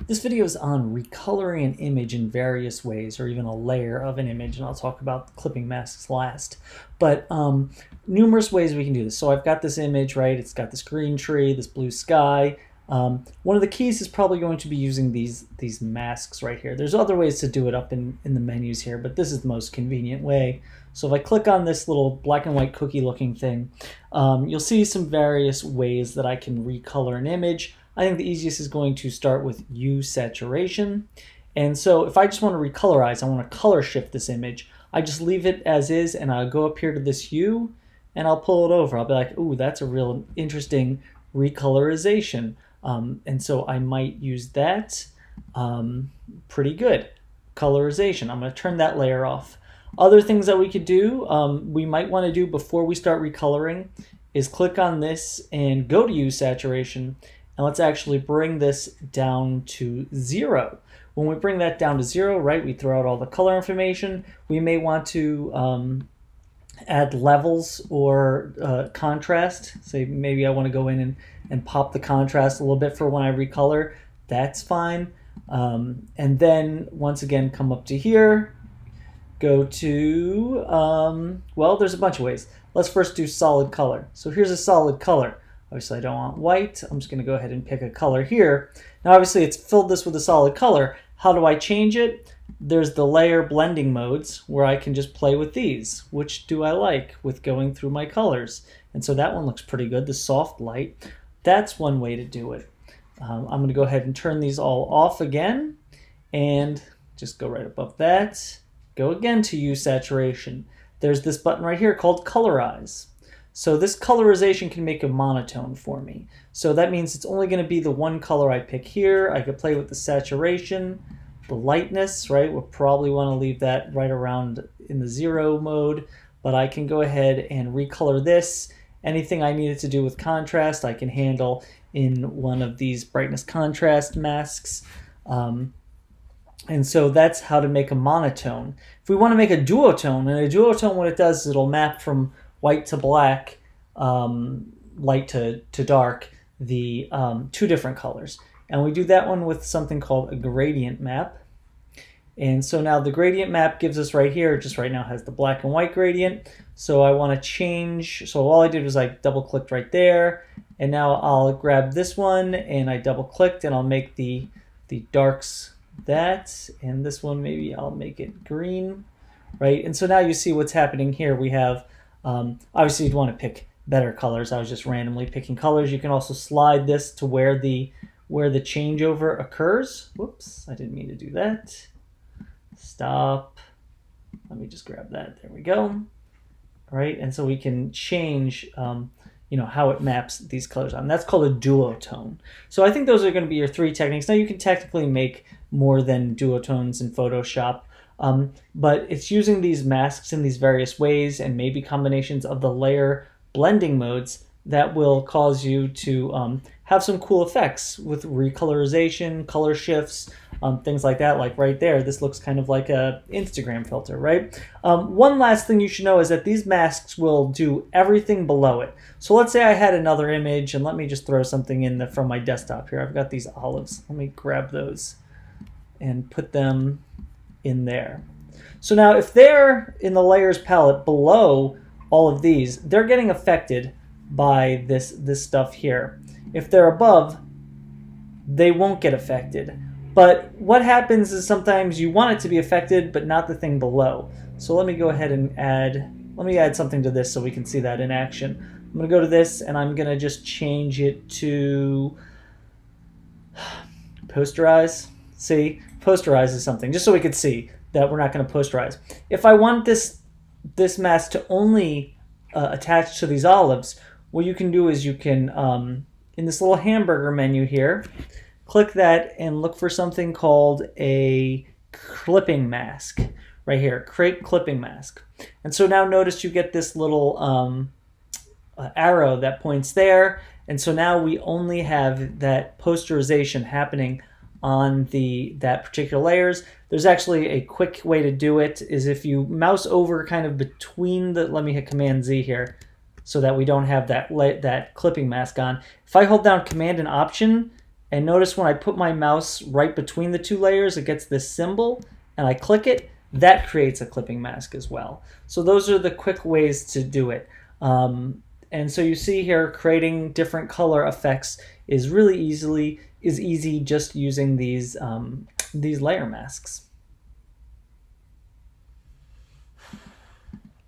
This video is on recoloring an image in various ways, or even a layer of an image, and I'll talk about clipping masks last. But numerous ways we can do this. So I've got this image, right? It's got this green tree, this blue sky. One of the keys is probably going to be using these masks right here. There's other ways to do it up in the menus here, but this is the most convenient way. So if I click on this little black and white cookie looking thing, you'll see some various ways that I can recolor an image. I think the easiest is going to start with hue saturation. And so if I just want to recolorize, I want to color shift this image, I just leave it as is and I'll go up here to this hue and I'll pull it over. I'll be like, ooh, that's a real interesting recolorization. And so I might use that. Pretty good. Colorization. I'm going to turn that layer off. Other things that we could do, we might want to do before we start recoloring is click on this and go to hue saturation. And let's actually bring this down to 0. When we bring that down to 0, right, we throw out all the color information. We may want to add levels or contrast. Say maybe I want to go in and pop the contrast a little bit for when I recolor. That's fine. And then once again, come up to here, go to, well, there's a bunch of ways. Let's first do solid color. So here's a solid color. Obviously, I don't want white. I'm just going to go ahead and pick a color here. Now, obviously, it's filled this with a solid color. How do I change it? There's the layer blending modes where I can just play with these. Which do I like with going through my colors? And so that one looks pretty good, the soft light. That's one way to do it. I'm going to go ahead and turn these all off again and just go right above that. Go again to hue saturation. There's this button right here called colorize. So this colorization can make a monotone for me. So that means it's only going to be the one color I pick here. I could play with the saturation, the lightness, right? We'll probably want to leave that right around in the 0 mode, but I can go ahead and recolor this. Anything I needed to do with contrast, I can handle in one of these brightness contrast masks. And so that's how to make a monotone. If we want to make a duotone, and a duotone, what it does is it'll map from white to black, light to dark, the two different colors. And we do that one with something called a gradient map. And so now the gradient map gives us right here, just right now has the black and white gradient. So I want to change, so all I did was I double clicked right there. And now I'll grab this one and I double clicked and I'll make the darks that, and this one maybe I'll make it green, right? And so now you see what's happening here. We have, obviously you'd want to pick better colors. I was just randomly picking colors. You can also slide this to where the changeover occurs. Whoops, I didn't mean to do that. Stop. Let me just grab that. There we go. All right, and so we can change how it maps these colors on. That's called a duotone. So I think those are going to be your 3 techniques. Now you can technically make more than duotones in Photoshop, but it's using these masks in these various ways and maybe combinations of the layer blending modes that will cause you to have some cool effects with recolorization, color shifts, things like that. Like right there, this looks kind of like a Instagram filter, right? One last thing you should know is that these masks will do everything below it. So let's say I had another image, and let me just throw something in from my desktop here. I've got these olives. Let me grab those and put them in there. So now if they're in the layers palette below all of these, they're getting affected by this stuff here. If they're above, they won't get affected. But what happens is sometimes you want it to be affected, but not the thing below. So let me go ahead and add something to this so we can see that in action. I'm going to go to this and I'm going to just change it to posterize. See, posterize is something, just so we could see that we're not going to posterize. If I want this mask to only attach to these olives, what you can do is you can, in this little hamburger menu here, click that and look for something called a clipping mask right here, create clipping mask. And so now notice you get this little arrow that points there. And so now we only have that posterization happening on that particular layers. There's actually a quick way to do it is if you mouse over kind of between let me hit Command Z here so that we don't have that clipping mask on. If I hold down Command and Option, And notice when I put my mouse right between the two layers, it gets this symbol, and I click it, that creates a clipping mask as well. So those are the quick ways to do it. And so you see here, creating different color effects is really easy just using these layer masks.